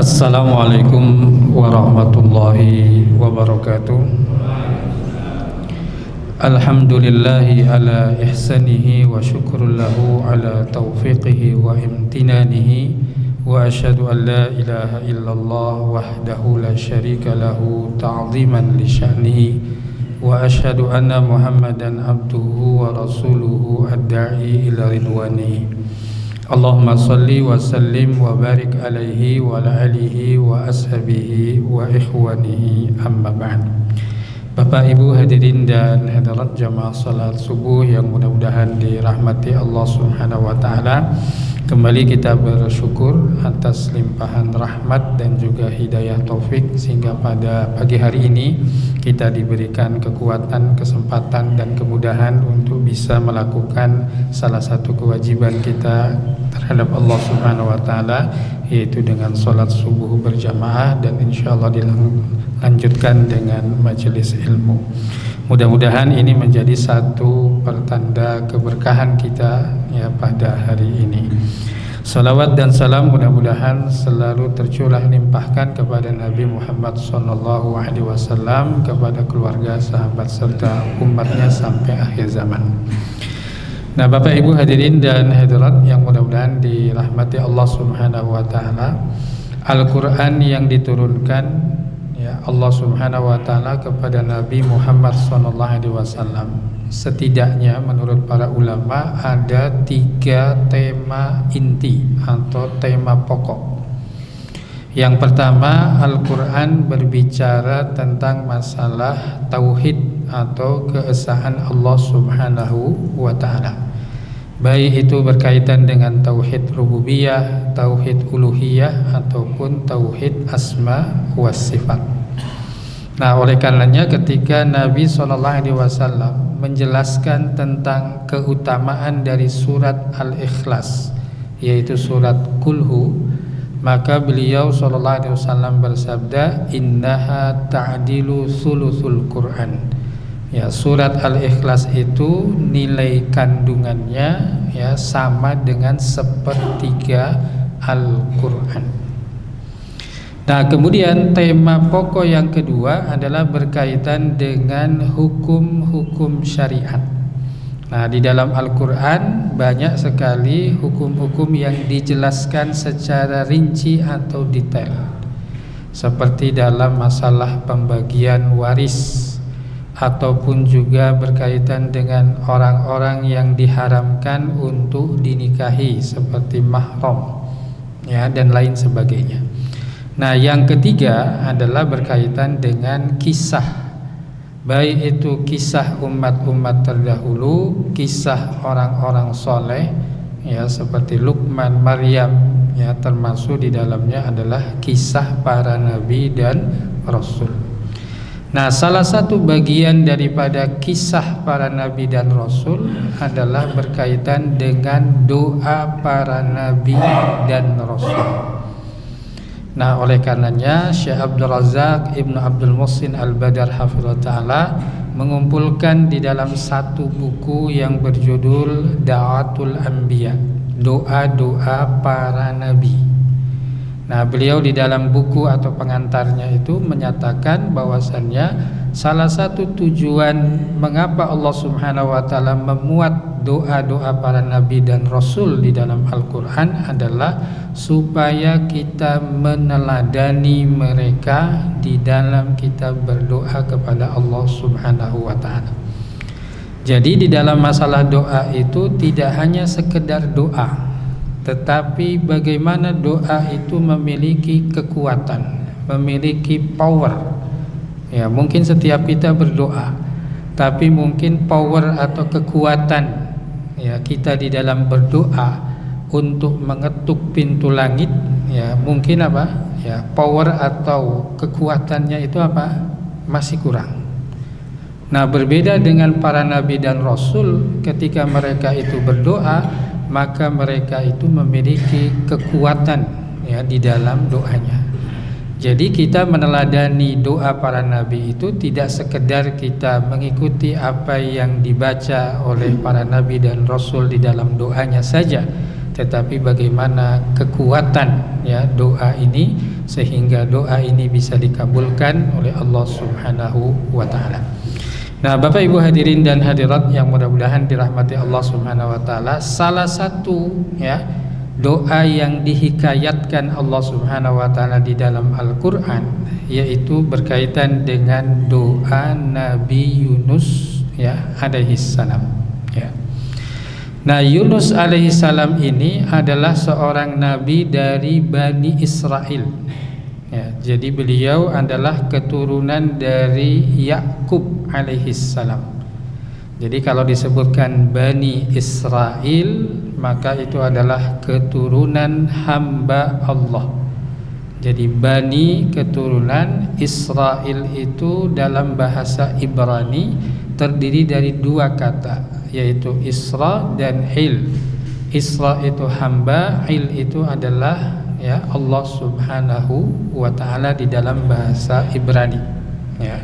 Assalamualaikum warahmatullahi wabarakatuh. Alhamdulillahi ala ihsanihi wa syukrun lahu ala taufiqihi wa imtinanihi wa asyhadu an la ilaha illallah wahdahu la syarika lahu ta'ziman li sya'nihi wa asyhadu anna Muhammadan abduhu wa rasuluhu ad-da'i ila ridwanihi. Allahumma salli wa sallim wa barik alaihi wa ala alihi wa ashabihi wa ikhwanihi amma ba'd. Bapak Ibu hadirin dan hadirat jamaah salat subuh yang mudah-mudahan dirahmati Allah Subhanahu wa taala. Kembali kita bersyukur atas limpahan rahmat dan juga hidayah taufik sehingga pada pagi hari ini kita diberikan kekuatan, kesempatan dan kemudahan untuk bisa melakukan salah satu kewajiban kita terhadap Allah Subhanahu wa taala, yaitu dengan salat subuh berjamaah dan insyaallah dilanjutkan dengan majelis ilmu. Mudah-mudahan ini menjadi satu pertanda keberkahan kita ya pada hari ini. Salawat dan salam mudah-mudahan selalu tercurah limpahkan kepada Nabi Muhammad SAW, kepada keluarga, sahabat serta umatnya sampai akhir zaman. Nah, Bapak Ibu hadirin dan hadirat yang mudah-mudahan dirahmati Allah Subhanahu wa taala, Al-Qur'an yang diturunkan ya Allah Subhanahu wa taala kepada Nabi Muhammad SAW, setidaknya menurut para ulama ada 3 tema inti atau tema pokok. Yang pertama, Al-Qur'an berbicara tentang masalah tauhid atau keesaan Allah Subhanahu wa taala. Baik itu berkaitan dengan tauhid rububiyah, tauhid uluhiyah ataupun tauhid asma wa sifat. Nah, oleh karenanya ketika Nabi SAW menjelaskan tentang keutamaan dari surat Al-Ikhlas, yaitu surat Kulhu, maka beliau SAW bersabda, innaha ta'dilu thuluthul Qur'an. Ya, surat Al-Ikhlas itu nilai kandungannya ya sama dengan 1/3 Al-Qur'an. Nah, kemudian tema pokok yang kedua adalah berkaitan dengan hukum-hukum syariat. Nah, di dalam Al-Qur'an banyak sekali hukum-hukum yang dijelaskan secara rinci atau detail. Seperti dalam masalah pembagian waris, ataupun juga berkaitan dengan orang-orang yang diharamkan untuk dinikahi seperti mahram ya dan lain sebagainya. Nah, yang ketiga adalah berkaitan dengan kisah, baik itu kisah umat-umat terdahulu, kisah orang-orang soleh ya seperti Luqman, Maryam ya, termasuk di dalamnya adalah kisah para nabi dan rasul. Nah, salah satu bagian daripada kisah para nabi dan rasul adalah berkaitan dengan doa para nabi dan rasul. Nah, oleh karenanya Syekh Abdul Razak Ibnu Abdul Muhsin Al-Badar hafizahullah ta'ala mengumpulkan di dalam satu buku yang berjudul Da'atul Anbiya, doa-doa para nabi. Nah, beliau di dalam buku atau pengantarnya itu menyatakan bahwasannya salah satu tujuan mengapa Allah Subhanahu wa taala memuat doa-doa para nabi dan rasul di dalam Al-Qur'an adalah supaya kita meneladani mereka di dalam kita berdoa kepada Allah Subhanahu wa taala. Jadi di dalam masalah doa itu tidak hanya sekedar doa, tetapi bagaimana doa itu memiliki kekuatan, memiliki power. Ya, mungkin setiap kita berdoa, tapi mungkin power atau kekuatan ya kita di dalam berdoa untuk mengetuk pintu langit ya mungkin apa? Ya, power atau kekuatannya itu apa? Masih kurang. Nah, berbeda dengan para nabi dan rasul, ketika mereka itu berdoa maka mereka itu memiliki kekuatan ya di dalam doanya. Jadi kita meneladani doa para nabi itu tidak sekedar kita mengikuti apa yang dibaca oleh para nabi dan rasul di dalam doanya saja, tetapi bagaimana kekuatan ya doa ini sehingga doa ini bisa dikabulkan oleh Allah Subhanahu wa taala. Nah, Bapak Ibu hadirin dan hadirat yang mudah-mudahan dirahmati Allah Subhanahu wa taala, salah satu ya doa yang dihikayatkan Allah Subhanahu wa taala di dalam Al-Qur'an yaitu berkaitan dengan doa Nabi Yunus ya alaihi salam ya. Nah, Yunus alaihi salam ini adalah seorang nabi dari Bani Israel. Ya, jadi beliau adalah keturunan dari Yakub alaihi salam. Jadi kalau disebutkan Bani Israel, maka itu adalah keturunan hamba Allah. Jadi Bani keturunan, Israel itu dalam bahasa Ibrani terdiri dari dua kata, yaitu Isra dan Hil. Isra itu hamba, Hil itu adalah ya Allah Subhanahu wa taala di dalam bahasa Ibrani ya.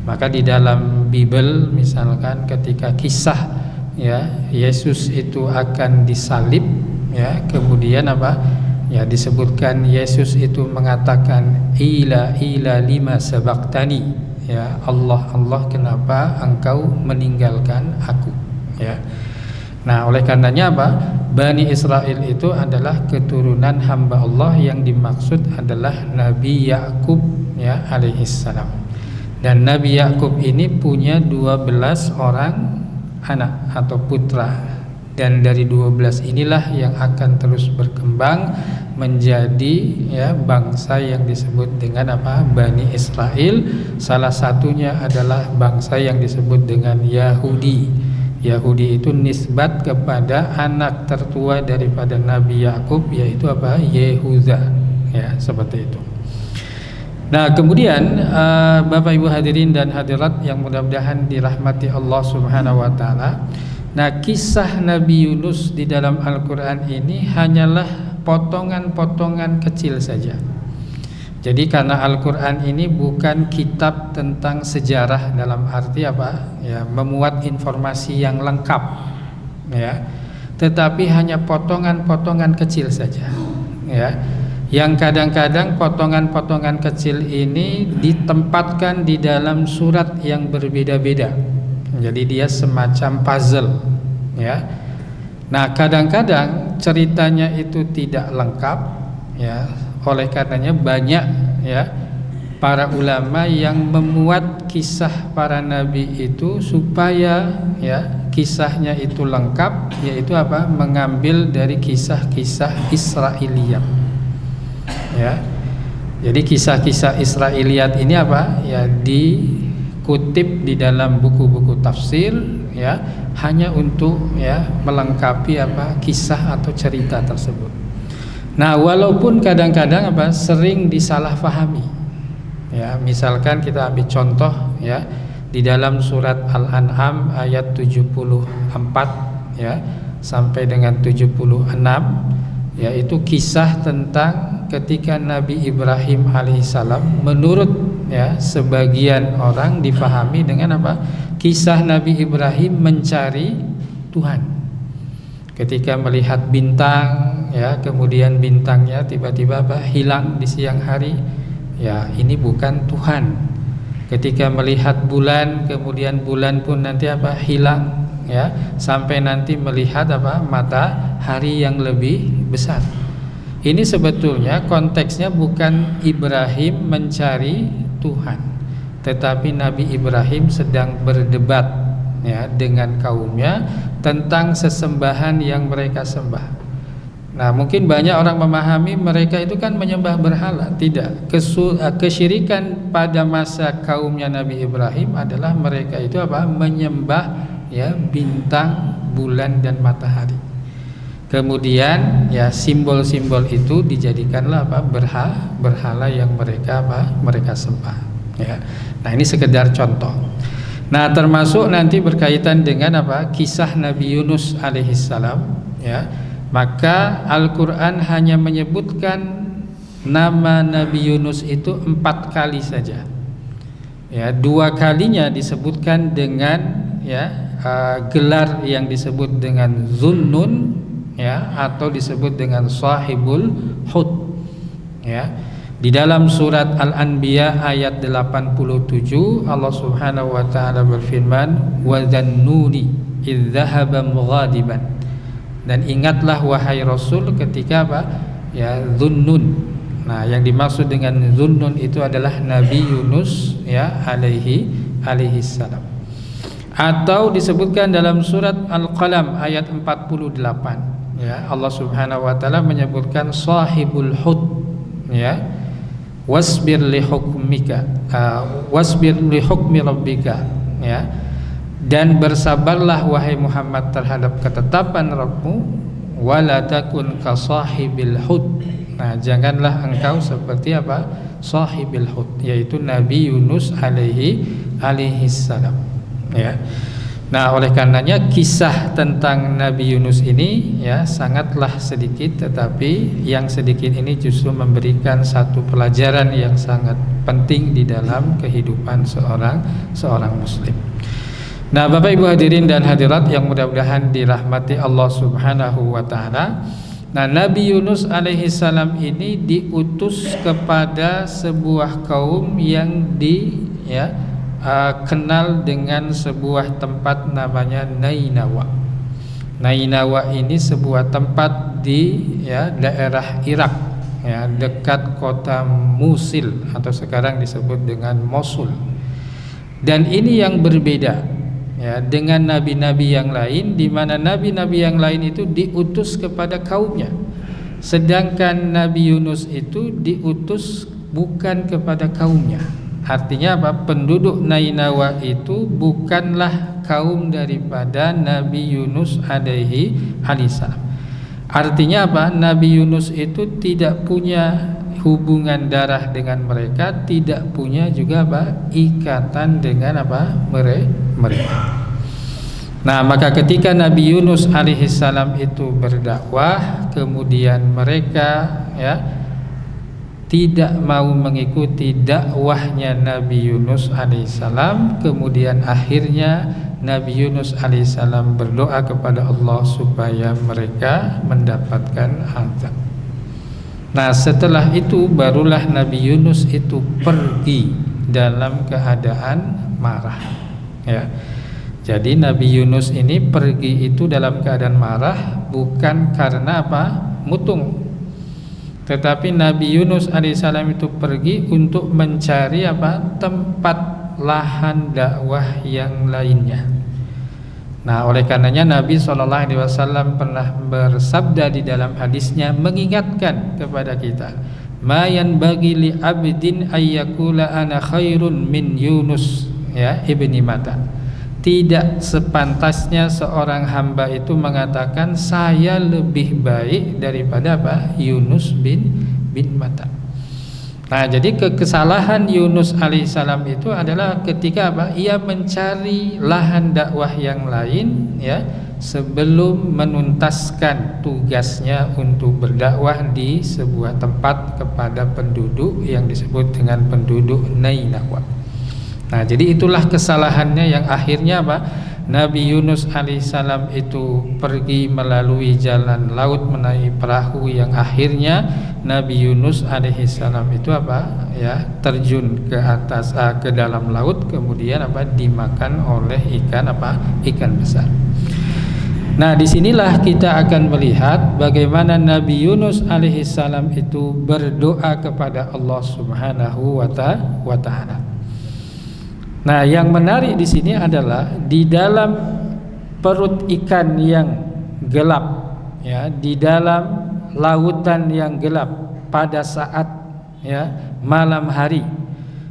Maka di dalam Bible misalkan ketika kisah ya Yesus itu akan disalib ya, kemudian apa ya disebutkan Yesus itu mengatakan ila lima sabaqtani ya, Allah kenapa engkau meninggalkan aku ya. Nah, oleh karenanya apa? Bani Israel itu adalah keturunan hamba Allah yang dimaksud adalah Nabi Yakub ya alaihi salam. Dan Nabi Yakub ini punya 12 orang anak atau putra, dan dari 12 inilah yang akan terus berkembang menjadi ya bangsa yang disebut dengan apa? Bani Israel. Salah satunya adalah bangsa yang disebut dengan Yahudi. Yahudi itu nisbat kepada anak tertua daripada Nabi Yakub, yaitu apa? Yehuda ya, seperti itu. Nah, kemudian Bapak Ibu hadirin dan hadirat yang mudah-mudahan dirahmati Allah Subhanahu wa taala. Nah, kisah Nabi Yunus di dalam Al-Qur'an ini hanyalah potongan-potongan kecil saja. Jadi karena Al-Qur'an ini bukan kitab tentang sejarah dalam arti apa? Ya, memuat informasi yang lengkap ya. Tetapi hanya potongan-potongan kecil saja. Ya. Yang kadang-kadang potongan-potongan kecil ini ditempatkan di dalam surat yang berbeda-beda. Jadi dia semacam puzzle ya. Nah, kadang-kadang ceritanya itu tidak lengkap ya. Oleh karenanya banyak ya para ulama yang memuat kisah para nabi itu supaya ya kisahnya itu lengkap, yaitu apa? Mengambil dari kisah-kisah Israiliyat. Ya. Jadi kisah-kisah Israiliyat ini apa? Ya dikutip di dalam buku-buku tafsir ya, hanya untuk ya melengkapi apa? Kisah atau cerita tersebut. Nah, walaupun kadang-kadang apa sering disalahfahami. Ya, misalkan kita ambil contoh ya di dalam surat Al-An'am ayat 74 ya sampai dengan 76, yaitu kisah tentang ketika Nabi Ibrahim alaihissalam, menurut ya sebagian orang difahami dengan apa? Kisah Nabi Ibrahim mencari Tuhan. Ketika melihat bintang ya, kemudian bintangnya tiba-tiba apa? Hilang di siang hari. Ya, ini bukan Tuhan. Ketika melihat bulan, kemudian bulan pun nanti apa? Hilang ya, sampai nanti melihat apa? Matahari yang lebih besar. Ini sebetulnya konteksnya bukan Ibrahim mencari Tuhan, tetapi Nabi Ibrahim sedang berdebat ya dengan kaumnya tentang sesembahan yang mereka sembah. Nah, mungkin banyak orang memahami mereka itu kan menyembah berhala. Tidak. Kesyirikan pada masa kaumnya Nabi Ibrahim adalah mereka itu apa? Menyembah ya bintang, bulan dan matahari. Kemudian ya simbol-simbol itu dijadikanlah apa? Berhala yang mereka apa? Mereka sembah. Ya. Nah, ini sekedar contoh. Nah, termasuk nanti berkaitan dengan apa? Kisah Nabi Yunus alaihissalam ya. Maka Al-Qur'an hanya menyebutkan nama Nabi Yunus itu 4 kali saja. Ya, 2 kalinya disebutkan dengan ya gelar yang disebut dengan Zunnun ya, atau disebut dengan Sahibul Hut. Ya. Di dalam surat Al-Anbiya ayat 87 Allah Subhanahu wa taala berfirman, "Wa dzannuni idz dzahaba mughadiban." Dan ingatlah wahai Rasul ketika apa? Ya, Dzunnun. Nah, yang dimaksud dengan Dzunnun itu adalah Nabi Yunus ya alaihi salam. Atau disebutkan dalam surat Al-Qalam ayat 48 ya, Allah Subhanahu wa taala menyebutkan sahibul hud ya, wasbir li hukmika wasbir li hukmi rabbika ya, dan bersabarlah wahai Muhammad terhadap ketetapan Rabbmu, wala takun ka sahibil hud. Nah, janganlah engkau seperti apa? Sahibil hud, yaitu Nabi Yunus alaihi salam ya. Nah, oleh karenanya kisah tentang Nabi Yunus ini ya sangatlah sedikit, tetapi yang sedikit ini justru memberikan satu pelajaran yang sangat penting di dalam kehidupan seorang muslim. Nah, Bapak Ibu hadirin dan hadirat yang mudah-mudahan dirahmati Allah Subhanahu wa taala. Nah, Nabi Yunus alaihi salam ini diutus kepada sebuah kaum yang kenal dengan sebuah tempat namanya Nainawa. Nainawa ini sebuah tempat di daerah Irak ya, dekat kota Musil atau sekarang disebut dengan Mosul. Dan ini yang berbeda ya dengan nabi-nabi yang lain, di mana nabi-nabi yang lain itu diutus kepada kaumnya, sedangkan Nabi Yunus itu diutus bukan kepada kaumnya. Artinya apa? Penduduk Nainawa itu bukanlah kaum daripada Nabi Yunus alaihi salam. Artinya apa? Nabi Yunus itu tidak punya hubungan darah dengan mereka, tidak punya juga apa? Ikatan dengan apa? Mereka. Nah, maka ketika Nabi Yunus alaihi salam itu berdakwah, kemudian mereka tidak mau mengikuti dakwahnya Nabi Yunus alaihissalam, kemudian akhirnya Nabi Yunus alaihissalam berdoa kepada Allah supaya mereka mendapatkan azab. Nah, setelah itu barulah Nabi Yunus itu pergi dalam keadaan marah ya. Jadi Nabi Yunus ini pergi itu dalam keadaan marah, bukan karena apa? Mutung. Tetapi Nabi Yunus alaihissalam itu pergi untuk mencari apa? Tempat lahan dakwah yang lainnya. Nah, oleh karenanya Nabi SAW pernah bersabda di dalam hadisnya, mengingatkan kepada kita, ma yanbaghi li abdin ayyakula ana khairun min Yunus ya ibni Matta. Tidak sepantasnya seorang hamba itu mengatakan saya lebih baik daripada apa? Yunus bin Matta. Nah, jadi kesalahan Yunus alaihissalam itu adalah ketika apa? Ia mencari lahan dakwah yang lain ya, sebelum menuntaskan tugasnya untuk berdakwah di sebuah tempat kepada penduduk yang disebut dengan penduduk Nainawa. Nah, jadi itulah kesalahannya yang akhirnya apa? Nabi Yunus alaihissalam itu pergi melalui jalan laut menaiki perahu, yang akhirnya Nabi Yunus alaihissalam itu apa? Ya, terjun ke atas ke dalam laut, kemudian apa? Dimakan oleh ikan besar. Nah, disinilah kita akan melihat bagaimana Nabi Yunus alaihissalam itu berdoa kepada Allah Subhanahu wa taala. Nah, yang menarik di sini adalah di dalam perut ikan yang gelap, ya, di dalam lautan yang gelap pada saat malam hari,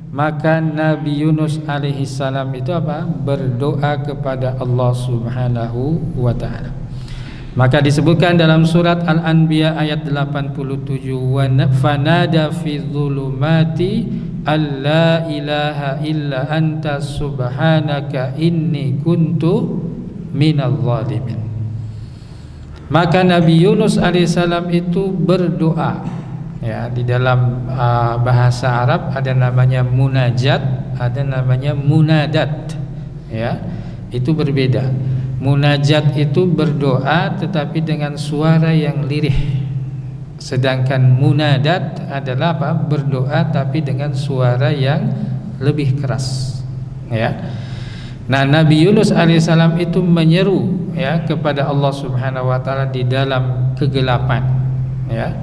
maka Nabi Yunus alaihissalam itu apa? Berdoa kepada Allah Subhanahu wa taala. Maka disebutkan dalam surat Al-Anbiya ayat 87, wa fanada fi dhulumati alla ilaha illa anta subhanaka inni kuntu minadh dhalimin. Maka Nabi Yunus alaihissalam itu berdoa ya, di dalam bahasa Arab ada namanya munajat, ada namanya munadat ya, itu berbeda. Munajat itu berdoa tetapi dengan suara yang lirih Sedangkan munadat adalah apa? Berdoa tapi dengan suara yang lebih keras, ya. Nah, Nabi Yunus alaihissalam itu menyeru, ya, kepada Allah Subhanahu wa taala di dalam kegelapan, ya.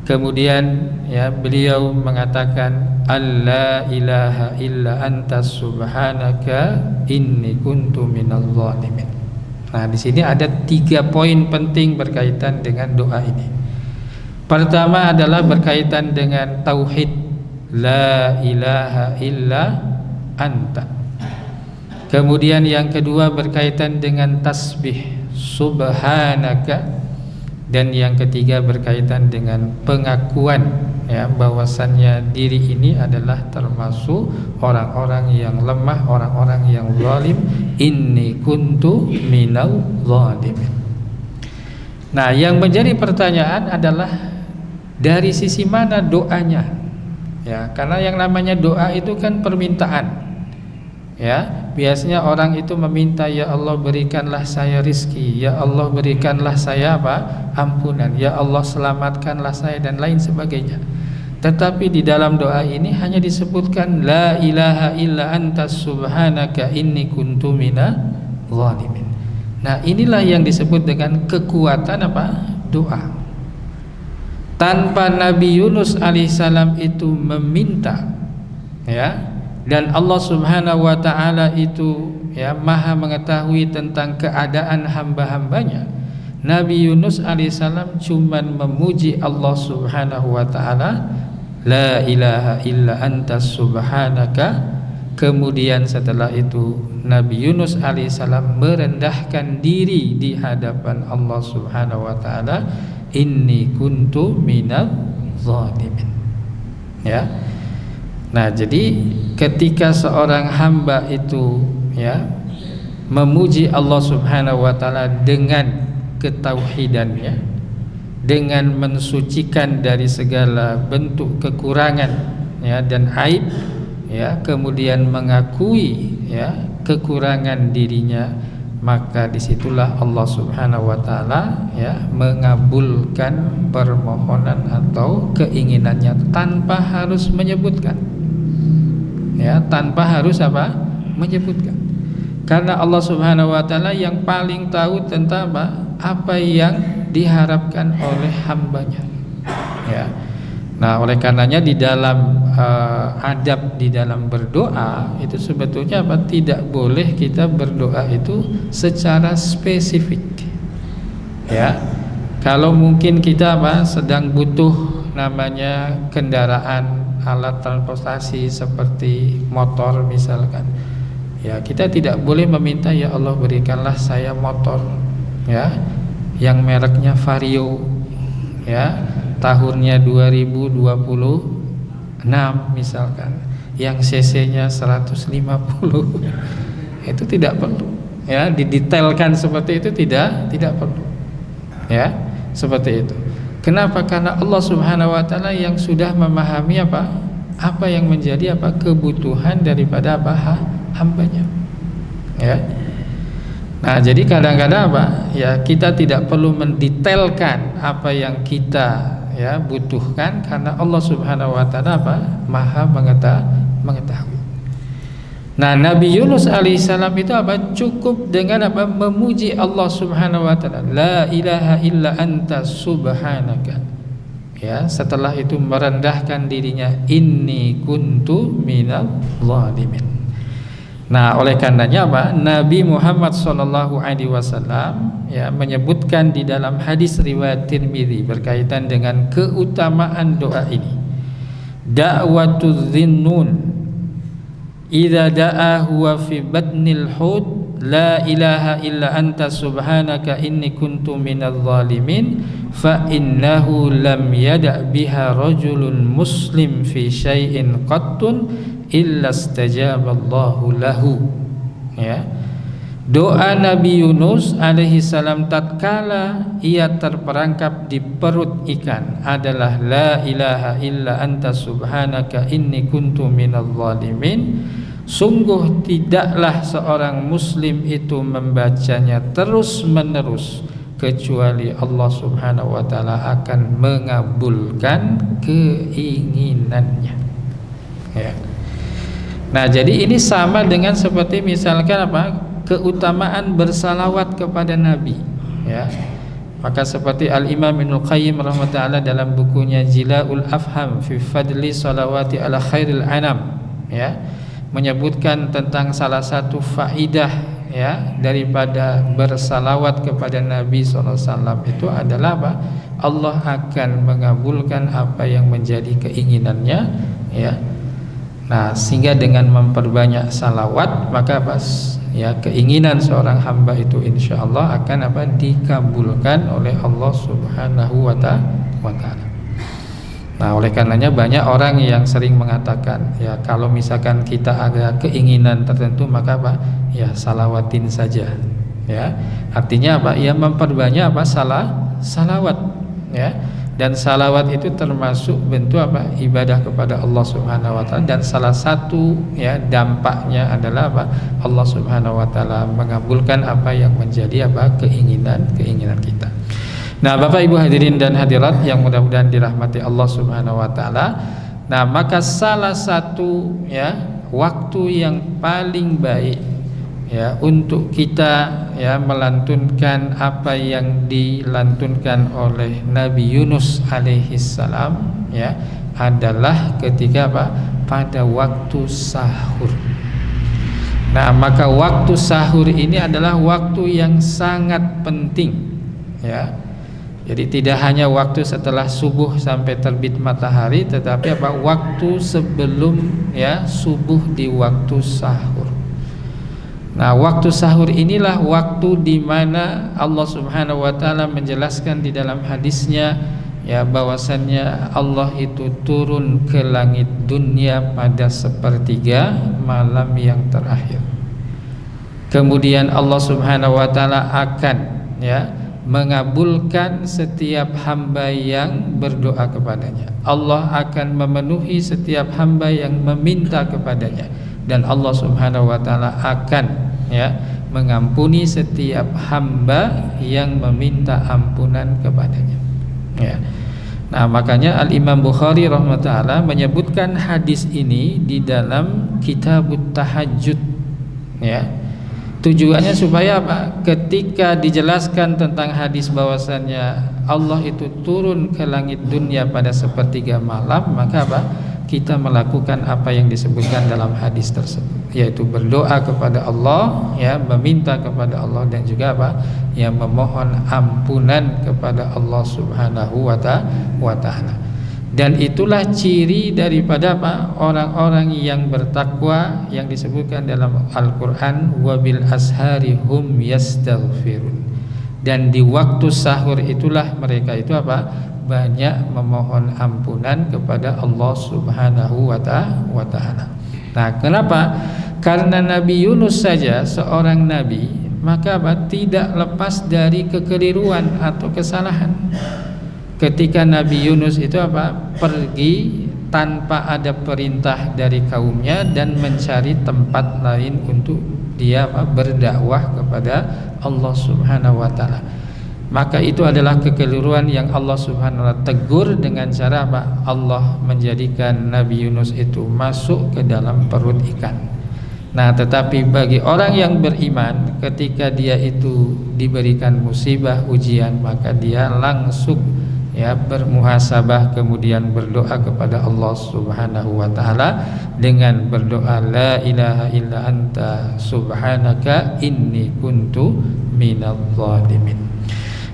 Kemudian, ya, beliau mengatakan, alla ilaha illa anta subhanaka inni kuntu minadh dhalimin. Nah, di sini ada 3 poin penting berkaitan dengan doa ini. Pertama adalah berkaitan dengan tauhid, la ilaha illa anta. Kemudian yang kedua berkaitan dengan tasbih, subhanaka. Dan yang ketiga berkaitan dengan pengakuan, ya, bahwasannya diri ini adalah termasuk orang-orang yang lemah, orang-orang yang zalim. Inni kuntu minal zalimin. Nah, yang menjadi pertanyaan adalah dari sisi mana doanya, ya, karena yang namanya doa itu kan permintaan. Ya, biasanya orang itu meminta, ya Allah berikanlah saya rizki, ya Allah berikanlah saya apa? Ampunan, ya Allah selamatkanlah saya, dan lain sebagainya. Tetapi di dalam doa ini hanya disebutkan la ilaha illa anta subhanaka inni kuntu minadh dhalimin. Nah, inilah yang disebut dengan kekuatan apa? Doa. Tanpa Nabi Yunus alaihissalam itu meminta, ya, dan Allah Subhanahu wa taala itu, ya, Maha mengetahui tentang keadaan hamba-hambanya. Nabi Yunus alaihissalam cuman memuji Allah Subhanahu wa taala, la ilaha illa anta subhanaka. Kemudian setelah itu Nabi Yunus alaihissalam merendahkan diri di hadapan Allah Subhanahu wa taala, inni kuntu minadh dhalimin. Ya. Nah, jadi ketika seorang hamba itu, ya, memuji Allah Subhanahu wa taala dengan ketauhidannya, dengan mensucikan dari segala bentuk kekurangan, ya, dan aib, ya, kemudian mengakui, ya, kekurangan dirinya, maka disitulah Allah Subhanahu wa taala, ya, mengabulkan permohonan atau keinginannya tanpa harus menyebutkan. Ya, tanpa harus apa? Menyebutkan. Karena Allah Subhanahu wa taala yang paling tahu tentang apa yang diharapkan oleh hambanya. Ya. Nah, oleh karenanya di dalam adab di dalam berdoa itu sebetulnya apa? Tidak boleh kita berdoa itu secara spesifik. Ya. Kalau mungkin kita sedang butuh namanya kendaraan, alat transportasi seperti motor misalkan, ya, kita tidak boleh meminta, ya Allah berikanlah saya motor, ya, yang mereknya Vario, ya, tahunnya 2026 misalkan, yang cc-nya 150. Itu tidak perlu, ya, didetailkan seperti itu tidak perlu, ya, seperti itu. Kenapa? Karena Allah Subhanahu wa taala yang sudah memahami apa yang menjadi kebutuhan daripada hambanya. Ya. Nah, jadi kadang-kadang ya, kita tidak perlu mendetailkan apa yang kita, ya, butuhkan, karena Allah Subhanahu wa taala Maha mengetahui. Nah, Nabi Yunus alaihissalam itu cukup dengan memuji Allah Subhanahu wa taala, la ilaha illa anta subhanaka. Ya, setelah itu merendahkan dirinya, inni kuntu minadh dhalimin. Nah, oleh karenanya Nabi Muhammad sallallahu alaihi wasallam, ya, menyebutkan di dalam hadis riwayat Tirmidzi berkaitan dengan keutamaan doa ini. Da'watu dhinnun idza da'a huwa fi batnil hud la ilaha illa anta subhanaka inni kuntu minadh dhalimin fa innahu lam yada' biha rajulun muslim fi syai'in qattun illa istajaballahu lahu. Ya, doa Nabi Yunus alaihi salam tatkala ia terperangkap di perut ikan adalah la ilaha illa anta subhanaka inni kuntu minadh dhalimin. Sungguh tidaklah seorang muslim itu membacanya terus menerus kecuali Allah Subhanahu wa taala akan mengabulkan keinginannya. Ya. Nah, jadi ini sama dengan seperti misalkan apa? Keutamaan bersalawat kepada Nabi, ya. Maka seperti Al-Imam Ibnul Qayyim rahimahullah dalam bukunya Jila'ul Afham fi Fadli Salawati ala Khairil Anam, ya, menyebutkan tentang salah satu faidah, ya, daripada bersalawat kepada Nabi SAW itu adalah apa? Allah akan mengabulkan apa yang menjadi keinginannya, ya. Nah, sehingga dengan memperbanyak salawat maka pas, ya, keinginan seorang hamba itu insya Allah akan apa? Dikabulkan oleh Allah Subhanahu wa ta'ala. Nah, oleh karenanya banyak orang yang sering mengatakan, ya, kalau misalkan kita ada keinginan tertentu maka apa? Ya, salawatin saja, ya. Artinya apa? Ya, memperbanyak apa? Salawat, ya. Dan salawat itu termasuk bentuk apa? Ibadah kepada Allah Subhanahu wa taala, dan salah satu, ya, dampaknya adalah apa? Allah Subhanahu wa taala mengabulkan apa yang menjadi apa? Keinginan kita. Nah, Bapak Ibu hadirin dan hadirat yang mudah-mudahan dirahmati Allah Subhanahu wa taala. Nah, maka salah satu, ya, waktu yang paling baik, ya, untuk kita, ya, melantunkan apa yang dilantunkan oleh Nabi Yunus alaihissalam, ya, adalah ketika apa? Pada waktu sahur. Nah, maka waktu sahur ini adalah waktu yang sangat penting, ya. Jadi tidak hanya waktu setelah subuh sampai terbit matahari, tetapi apa? Waktu sebelum, ya, subuh di waktu sahur. Nah, waktu sahur inilah waktu di mana Allah Subhanahu wa taala menjelaskan di dalam hadisnya, ya, bahwasannya Allah itu turun ke langit dunia pada sepertiga malam yang terakhir. Kemudian Allah Subhanahu wa taala akan, ya, mengabulkan setiap hamba yang berdoa kepadanya. Allah akan memenuhi setiap hamba yang meminta kepadanya, dan Allah Subhanahu wa taala akan, ya, mengampuni setiap hamba yang meminta ampunan kepadanya, ya. Nah, makanya Al-Imam Bukhari rahimahullah menyebutkan hadis ini di dalam Kitabut Tahajjud, ya. Tujuannya supaya apa? Ketika dijelaskan tentang hadis bahwasannya Allah itu turun ke langit dunia pada sepertiga malam, maka apa? Kita melakukan apa yang disebutkan dalam hadis tersebut, yaitu berdoa kepada Allah, ya, meminta kepada Allah, dan juga apa? Ya, memohon ampunan kepada Allah Subhanahu wa ta'ala. Dan itulah ciri daripada apa? Orang-orang yang bertakwa yang disebutkan dalam Al-Qur'an, wabil ashari hum yastaghfirun. Dan di waktu sahur itulah mereka itu apa? Banyak memohon ampunan kepada Allah Subhanahu wa ta'ala. Nah, kenapa? Karena Nabi Yunus saja seorang nabi, maka apa? Tidak lepas dari kekeliruan atau kesalahan. Ketika Nabi Yunus itu apa? Pergi tanpa ada perintah dari kaumnya dan mencari tempat lain untuk dia apa? Berdakwah kepada Allah Subhanahu wa taala. Maka itu adalah kekeliruan yang Allah Subhanahu wa taala tegur dengan cara apa? Allah menjadikan Nabi Yunus itu masuk ke dalam perut ikan. Nah, tetapi bagi orang yang beriman, ketika dia itu diberikan musibah, ujian, maka dia langsung, ya, bermuhasabah, kemudian berdoa kepada Allah Subhanahu wa taala dengan berdoa la ilaha illa anta subhanaka inni kuntu minadh dhalimin.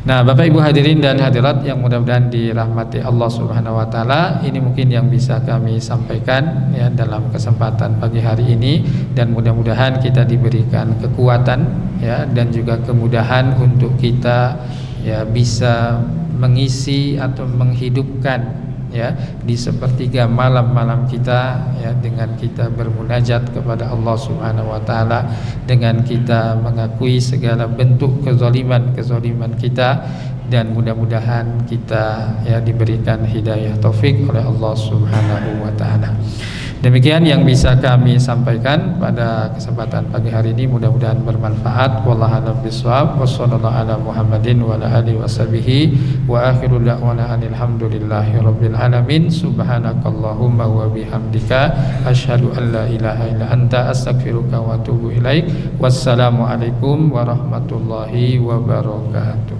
Nah, Bapak Ibu hadirin dan hadirat yang mudah-mudahan dirahmati Allah Subhanahu wa taala, ini mungkin yang bisa kami sampaikan, ya, dalam kesempatan pagi hari ini, dan mudah-mudahan kita diberikan kekuatan, ya, dan juga kemudahan untuk kita, ya, bisa mengisi atau menghidupkan, ya, di sepertiga malam-malam kita, ya, dengan kita bermunajat kepada Allah Subhanahu wa taala, dengan kita mengakui segala bentuk kezaliman kita, dan mudah-mudahan kita, ya, diberikan hidayah taufik oleh Allah Subhanahu wa taala. Demikian yang bisa kami sampaikan pada kesempatan pagi hari ini, mudah-mudahan bermanfaat. Wallahu a'lam bishawab. Wassallallahu ala Muhammadin wa ala alihi washabihi wa akhiru da'wana alhamdulillahi rabbil alamin. Subhanakallahumma wa bihamdika asyhadu an la ilaha illa anta astaghfiruka wa atubu ilaik. Wassalamualaikum warahmatullahi wabarakatuh.